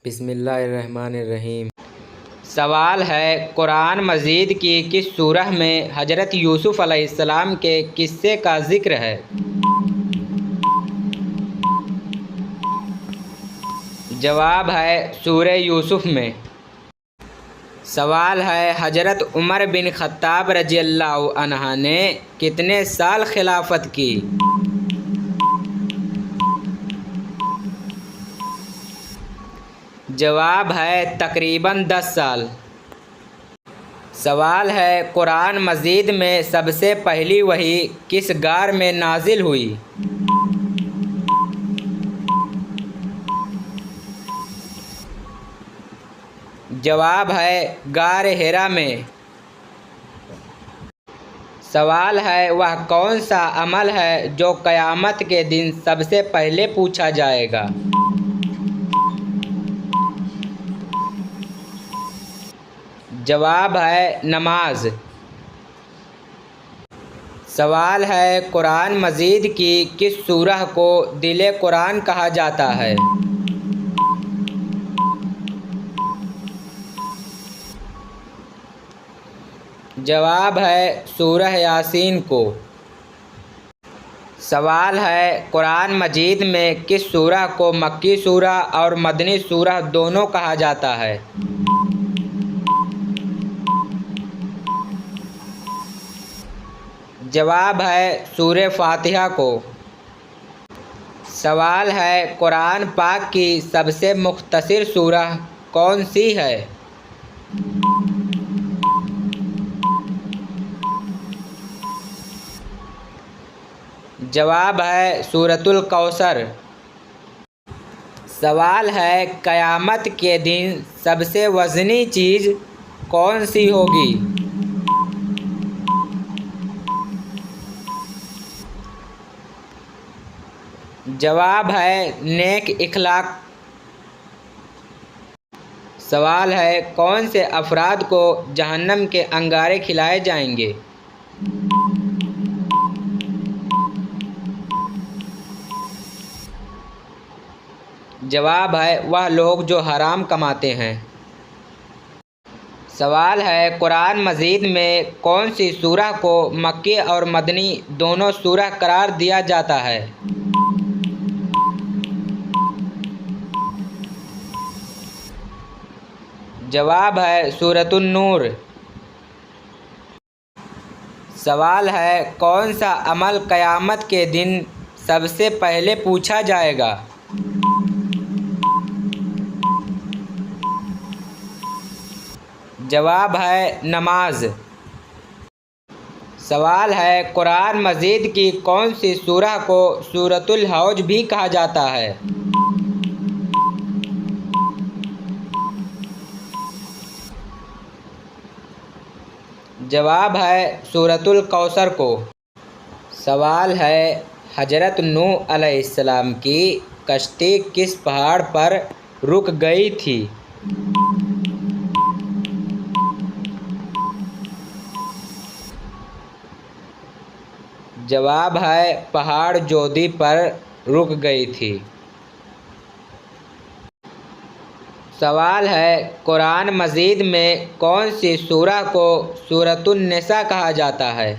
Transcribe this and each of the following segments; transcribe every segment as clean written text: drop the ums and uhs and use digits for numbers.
बिस्मिल्लाहिर्रहमानिर्रहीम। सवाल है, कुरान मजीद की किस सूरह में हज़रत यूसुफ़ अलैहिस्सलाम के किस्से का ज़िक्र है? जवाब है सूरह यूसुफ़ में। सवाल है, हज़रत उमर बिन ख़त्ताब रज़ियल्लाहु अन्हु ने कितने साल खिलाफत की? जवाब है तकरीबन 10 साल। सवाल है, कुरान मजीद में सबसे पहली वही किस गार में नाजिल हुई? जवाब है गार हिरा में। सवाल है, वह कौन सा अमल है जो क़यामत के दिन सबसे पहले पूछा जाएगा? जवाब है नमाज। सवाल है, कुरान मजीद की किस सूरह को दिल कुरान कहा जाता है? जवाब है सूरह यासीन को। सवाल है, कुरान मजीद में किस सूरह को मक्की सूरह और मदनी सूरह दोनों कहा जाता है? जवाब है सूरह फातिहा को। सवाल है, कुरान पाक की सबसे मुख्तसर सूरह कौन सी है? जवाब है सूरतुल कौसर। सवाल है, क़यामत के दिन सबसे वज़नी चीज़ कौन सी होगी? जवाब है नेक इखलाक। सवाल है, कौन से अफराद को जहन्नम के अंगारे खिलाए जाएंगे? जवाब है वह लोग जो हराम कमाते हैं। सवाल है, कुरान मजीद में कौन सी सूरह को मक्की और मदनी दोनों सूरह करार दिया जाता है? जवाब है सूरतुन नूर। सवाल है, कौन सा अमल क़यामत के दिन सबसे पहले पूछा जाएगा? जवाब है नमाज। सवाल है, कुरान मजीद की कौन सी सूरह को सूरतुल हौज भी कहा जाता है? जवाब है सूरतुल कौसर को। सवाल है, हज़रत नूह अलैहिस्सलाम की कश्ती किस पहाड़ पर रुक गई थी? जवाब है पहाड़ जोदी पर रुक गई थी। सवाल है, कुरान मजीद में कौन सी सूरह को सूरतुन निसा कहा जाता है?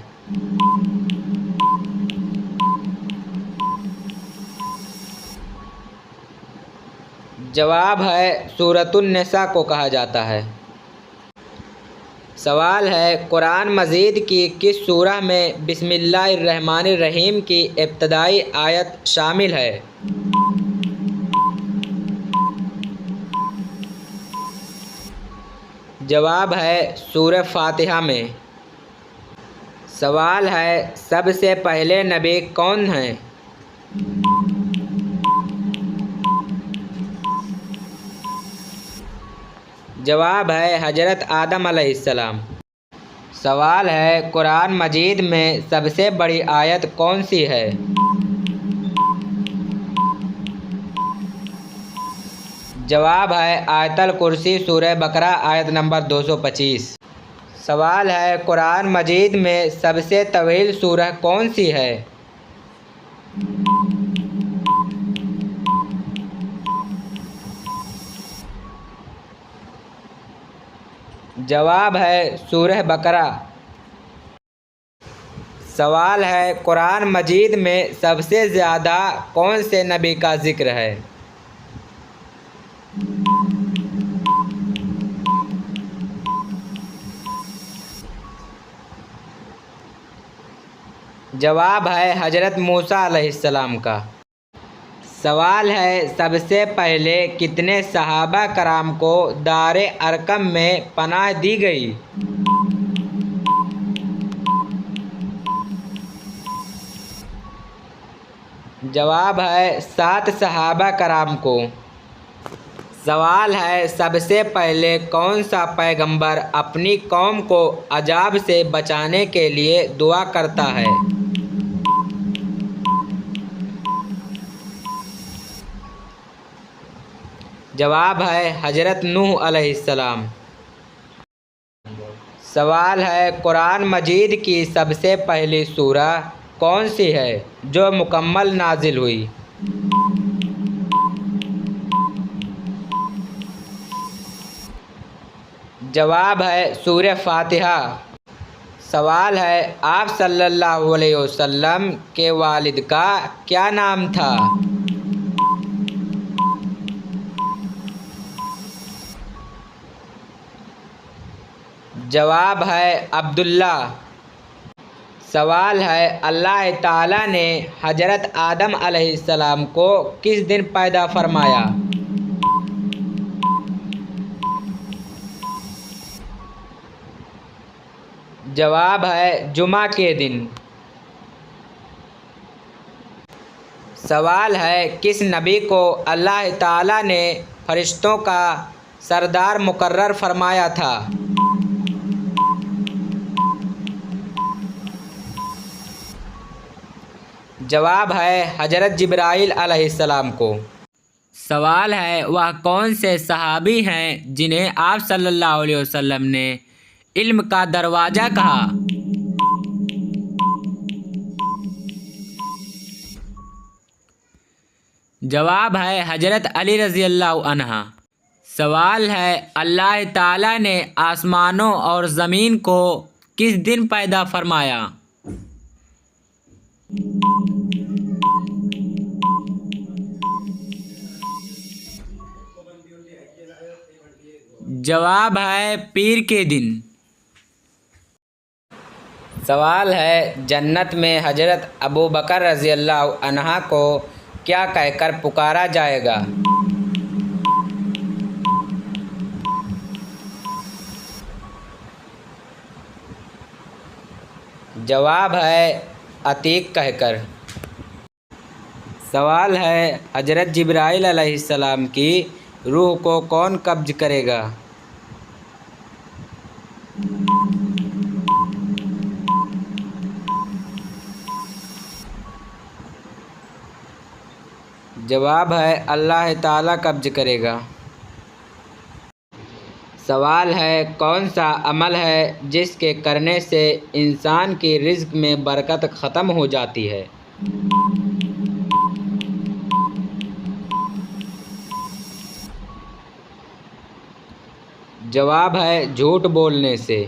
जवाब है सूरतुन निसा को कहा जाता है। सवाल है, कुरान मजीद की किस सूरह में बिस्मिल्लाहिर्रहमानिर्रहीम की इब्तदाई आयत शामिल है? जवाब है सूरह फातिहा में। सवाल है, सबसे पहले नबी कौन हैं? जवाब है हज़रत आदम अलैहिस्सलाम। सवाल है, कुरान मजीद में सबसे बड़ी आयत कौन सी है? जवाब है आयतल कुर्सी सूरह बकरा आयत नंबर 225। सवाल है, कुरान मजीद में सबसे तवील सूरह कौन सी है? जवाब है सूरह बकरा। सवाल है कुरान मजीद में सबसे ज़्यादा कौन से नबी का जिक्र है? जवाब है हज़रत मूसा अलैहिस्सलाम का। सवाल है सबसे पहले कितने सहाबा कराम को दारे अरकम में पनाह दी गई? जवाब है 7 सहाबा कराम को। सवाल है सबसे पहले कौन सा पैगंबर अपनी कौम को अजाब से बचाने के लिए दुआ करता है? जवाब है हज़रत नूह अलैहिस्सलाम। सवाल है कुरान मजीद की सबसे पहली सूरह कौन सी है जो मुकम्मल नाजिल हुई? जवाब है सूरह फातिहा। सवाल है आप सल्लल्लाहु अलैहि वसल्लम के वालिद का क्या नाम था? जवाब है अब्दुल्ला। सवाल है अल्लाह ताला ने हज़रत आदम अलैहिस्सलाम को किस दिन पैदा फरमाया? जवाब है जुमा के दिन। सवाल है किस नबी को अल्लाह ताला ने फरिश्तों का सरदार मुकर्रर फरमाया था? जवाब है हज़रत जिब्राइल अलैहिस्सलाम को। सवाल है वह कौन से सहाबी हैं जिन्हें आप सल्लल्लाहु अलैहि वसल्लम ने इल्म का दरवाज़ा कहा? जवाब है हज़रत अली रज़ी अल्लाह अन्हा। सवाल है अल्लाह ताला ने आसमानों और ज़मीन को किस दिन पैदा फरमाया? जवाब है पीर के दिन। सवाल है जन्नत में हज़रत अबू बकर रज़ी अल्लाह अन्हा को क्या कहकर पुकारा जाएगा? जवाब है अतीक कहकर। सवाल है हज़रत जिब्राइल अलैहिस्सलाम की रूह को कौन कब्ज़ करेगा? जवाब है अल्लाह ताला कब्ज़ करेगा। सवाल है कौन सा अमल है जिसके करने से इंसान की रिज़्क़ में बरकत ख़त्म हो जाती है? जवाब है झूठ बोलने से।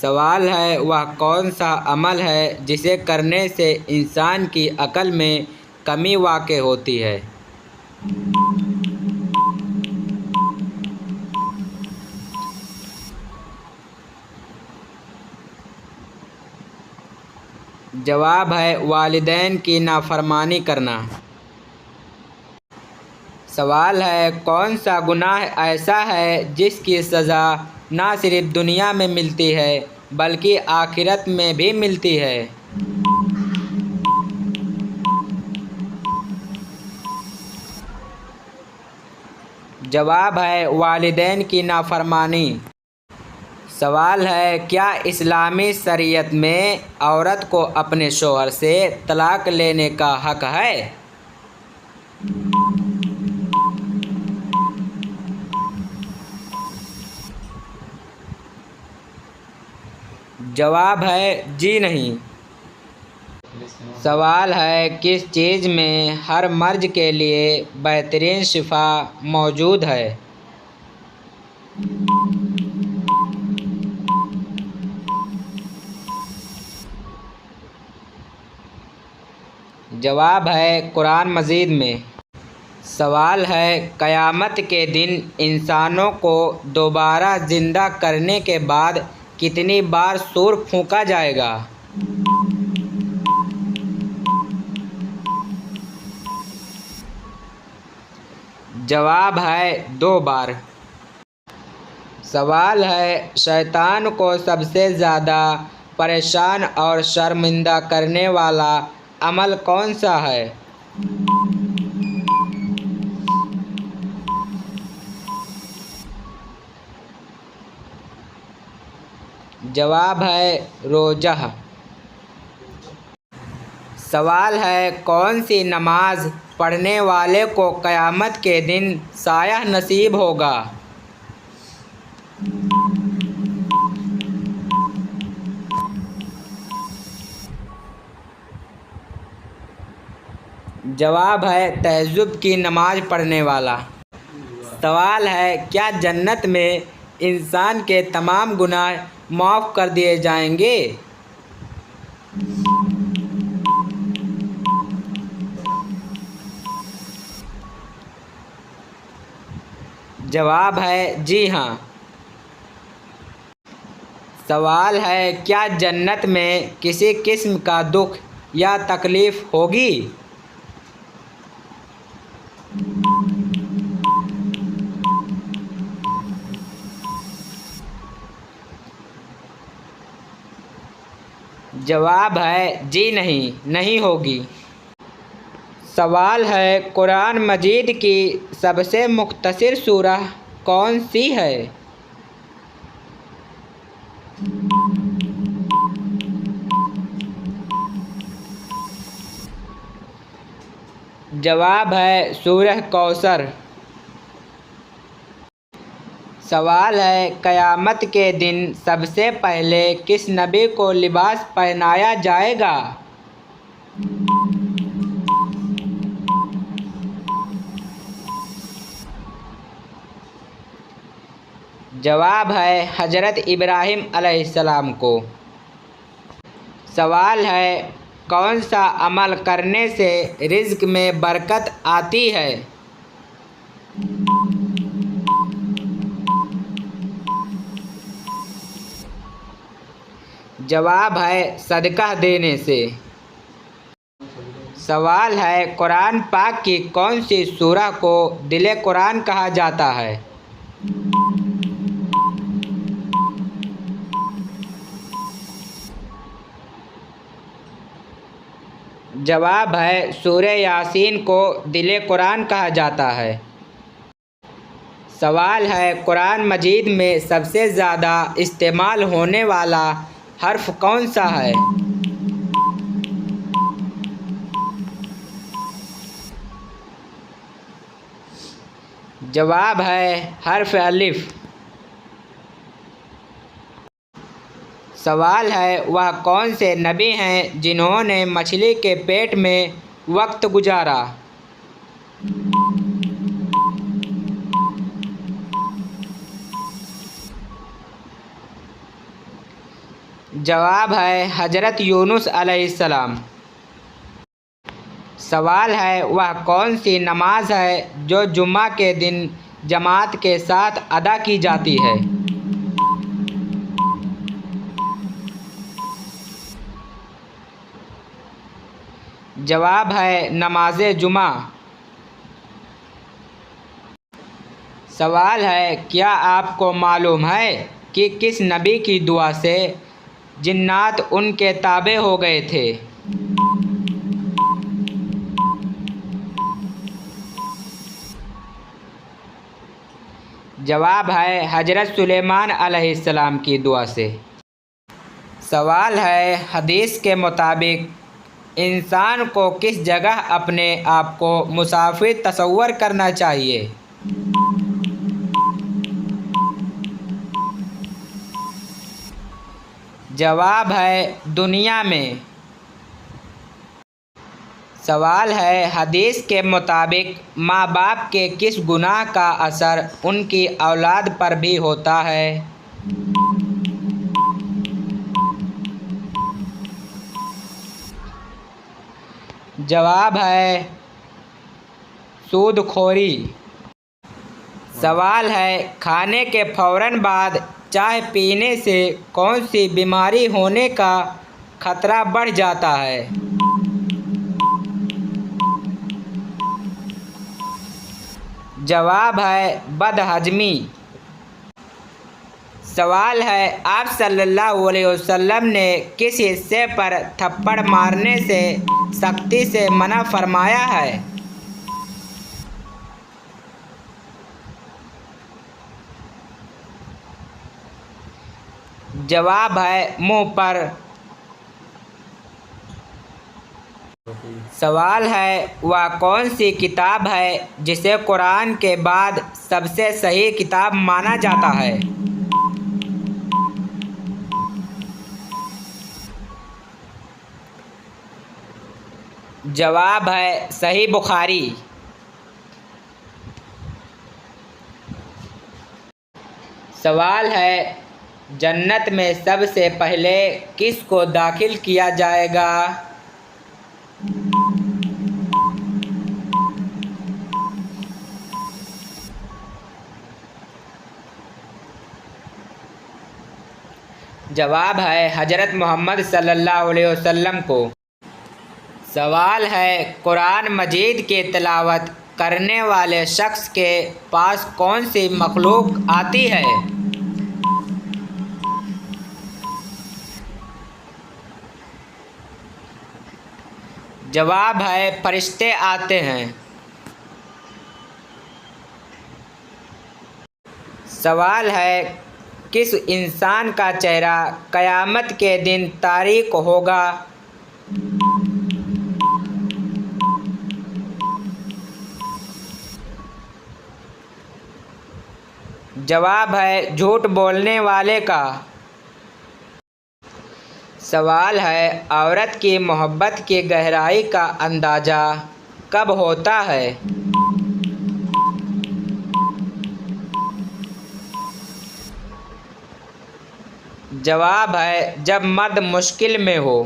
सवाल है वह कौन सा अमल है जिसे करने से इंसान की अक्ल में कमी वाक़ होती है? जवाब है वालिदैन की नाफरमानी करना। सवाल है कौन सा गुनाह ऐसा है जिसकी सज़ा ना सिर्फ दुनिया में मिलती है बल्कि आखिरत में भी मिलती है? जवाब है वालिदैन की नाफरमानी। सवाल है क्या इस्लामी शरीयत में औरत को अपने शौहर से तलाक लेने का हक़ है? जवाब है जी नहीं। सवाल है किस चीज़ में हर मर्ज के लिए बेहतरीन शिफा मौजूद है? जवाब है कुरान मजीद में। सवाल है क़यामत के दिन इंसानों को दोबारा ज़िंदा करने के बाद कितनी बार सूर फूंका जाएगा? जवाब है 2 बार। सवाल है शैतान को सबसे ज़्यादा परेशान और शर्मिंदा करने वाला अमल कौन सा है? जवाब है रोज़ा। सवाल है कौन सी नमाज पढ़ने वाले को क़यामत के दिन साया नसीब होगा? जवाब है तहज्जुद की नमाज पढ़ने वाला। सवाल है क्या जन्नत में इंसान के तमाम गुनाह माफ़ कर दिए जाएंगे? जवाब है जी हाँ। सवाल है क्या जन्नत में किसी किस्म का दुख या तकलीफ़ होगी? जवाब है जी नहीं, नहीं होगी। सवाल है कुरान मजीद की सबसे मुख्तसर सूरह कौन सी है? जवाब है सूरह कौसर। सवाल है क़यामत के दिन सबसे पहले किस नबी को लिबास पहनाया जाएगा? जवाब है हज़रत इब्राहिम अलैहिस्सलाम को। सवाल है कौन सा अमल करने से रिज़्क़ में बरकत आती है? जवाब है सदका देने से। सवाल है कुरान पाक की कौन सी सूरह को दिल कुरान कहा जाता है? जवाब है सूरह यासीन को दिल कुरान कहा जाता है। सवाल है कुरान मजीद में सबसे ज़्यादा इस्तेमाल होने वाला हर्फ कौन सा है? जवाब है हर्फ अलिफ। सवाल है वह कौन से नबी हैं जिन्होंने मछली के पेट में वक्त गुजारा? जवाब है हज़रत यूनुस अलैहिस्सलाम। सवाल है वह कौन सी नमाज है जो जुम्मा के दिन जमात के साथ अदा की जाती है? जवाब है नमाज जुमा। सवाल है क्या आपको मालूम है कि किस नबी की दुआ से जिन्नात उनके ताबे हो गए थे? जवाब है हज़रत सुलेमान अलैहिस्सलाम की दुआ से। सवाल है हदीस के मुताबिक इंसान को किस जगह अपने आप को मुसाफिर तसव्वुर करना चाहिए? जवाब है दुनिया में। सवाल है हदीस के मुताबिक माँ बाप के किस गुनाह का असर उनकी औलाद पर भी होता है? जवाब है सूदखोरी। सवाल है खाने के फौरन बाद चाय पीने से कौन सी बीमारी होने का खतरा बढ़ जाता है? जवाब है बदहजमी। सवाल है आप सल्लल्लाहु अलैहि वसल्लम ने किस हिस्से पर थप्पड़ मारने से सख्ती से मना फरमाया है? जवाब है मुंह पर। सवाल है वह कौन सी किताब है जिसे कुरान के बाद सबसे सही किताब माना जाता है? जवाब है सही बुखारी। सवाल है जन्नत में सबसे पहले किस को दाखिल किया जाएगा? जवाब है हज़रत मोहम्मद सल्लल्लाहु अलैहि वसल्लम को। सवाल है कुरान मजीद की तिलावत करने वाले शख्स के पास कौन सी मखलूक आती है? जवाब है फरिश्ते आते हैं। सवाल है किस इंसान का चेहरा क़यामत के दिन तारीक होगा? जवाब है झूठ बोलने वाले का। सवाल है औरत की मोहब्बत की गहराई का अंदाज़ा कब होता है? जवाब है जब मर्द मुश्किल में हो।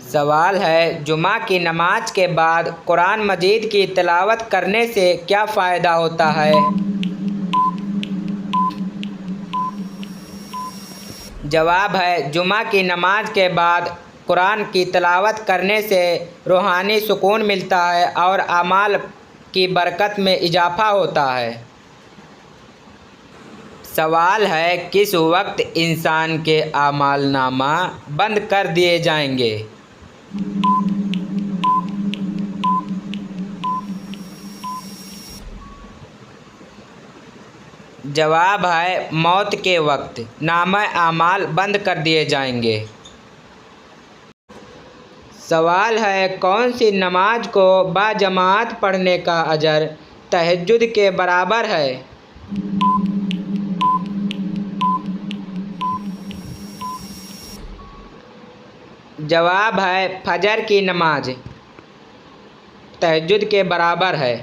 सवाल है जुमा की नमाज के बाद कुरान मजीद की तिलावत करने से क्या फ़ायदा होता है? जवाब है जुमा की नमाज के बाद कुरान की तिलावत करने से रूहानी सुकून मिलता है और अमाल की बरकत में इजाफ़ा होता है। सवाल है किस वक्त इंसान के आमालनामा बंद कर दिए जाएंगे? जवाब है मौत के वक्त नामा आमाल बंद कर दिए जाएंगे। सवाल है कौन सी नमाज को बाजमात पढ़ने का अजर तहज्जुद के बराबर है? जवाब है फजर की नमाज तहज्जुद के बराबर है।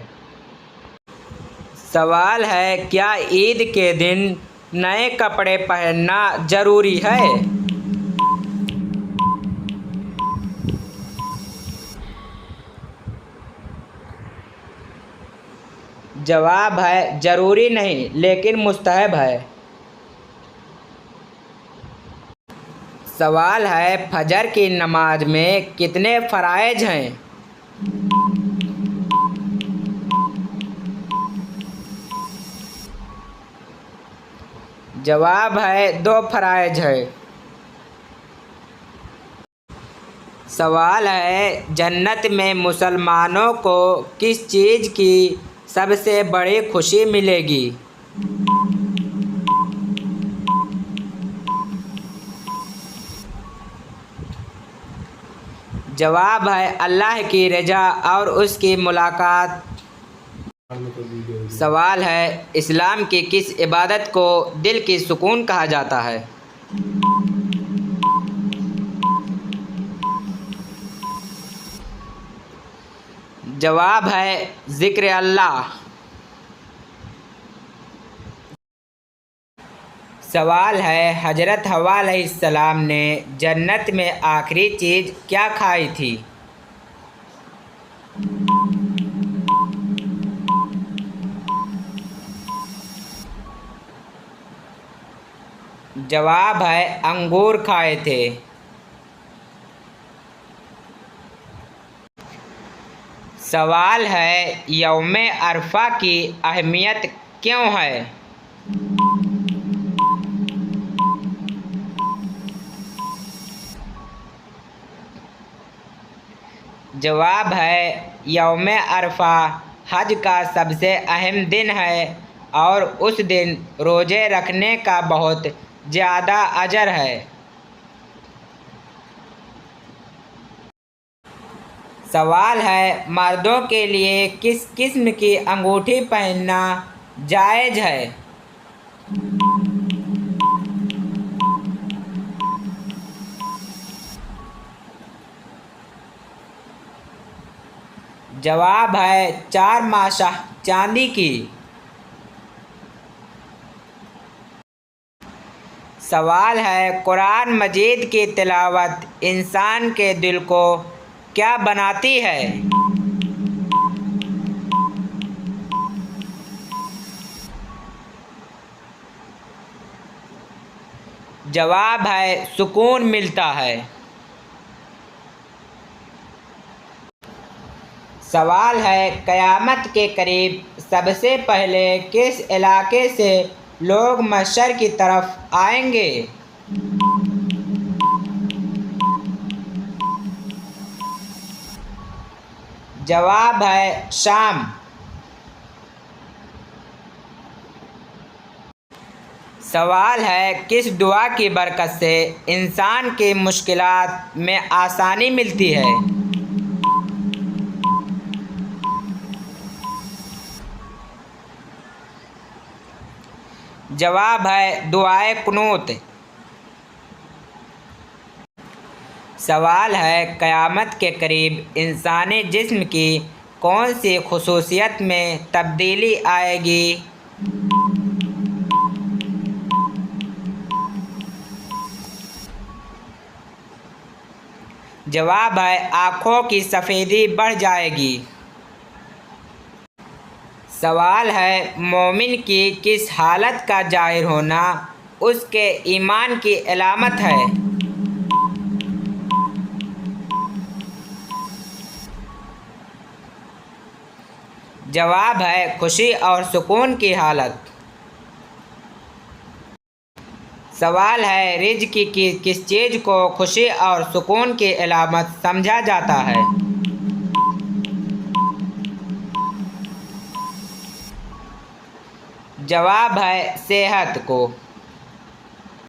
सवाल है क्या ईद के दिन नए कपड़े पहनना ज़रूरी है? जवाब है ज़रूरी नहीं लेकिन मुस्तहब है। सवाल है फजर की नमाज में कितने फ़राइज़ हैं? जवाब है 2 फ़राइज़ है। सवाल है जन्नत में मुसलमानों को किस चीज़ की सबसे बड़ी खुशी मिलेगी? जवाब है अल्लाह की रज़ा और उसकी मुलाकात। सवाल है इस्लाम की किस इबादत को दिल की सुकून कहा जाता है? जवाब है ज़िक्र अल्लाह। सवाल है हजरत हवा अलैहिस्सलाम ने जन्नत में आखिरी चीज़ क्या खाई थी? जवाब है अंगूर खाए थे। सवाल है यौम अरफा की अहमियत क्यों है? जवाब है यौम अरफा हज का सबसे अहम दिन है और उस दिन रोज़े रखने का बहुत ज़्यादा अजर है। सवाल है मर्दों के लिए किस किस्म की अंगूठी पहनना जायज़ है? जवाब है 4 माशा चांदी की। सवाल है कुरान मजीद की तिलावत इंसान के दिल को क्या बनाती है? जवाब है सुकून मिलता है। सवाल है क़यामत के करीब सबसे पहले किस इलाके से लोग महशर की तरफ आएंगे? जवाब है शाम। सवाल है किस दुआ की बरकत से इंसान की मुश्किलात में आसानी मिलती है? जवाब है दुआए कुनूत। सवाल है क़यामत के करीब इंसानी जिस्म की कौन सी खुसूसियत में तब्दीली आएगी? जवाब है आँखों की सफ़ेदी बढ़ जाएगी। सवाल है मोमिन की किस हालत का ज़ाहिर होना उसके ईमान की अलामत है? जवाब है खुशी और सुकून की हालत। सवाल है रिज़्क़ की किस चीज़ को खुशी और सुकून की अलामत समझा जाता है? जवाब है सेहत को।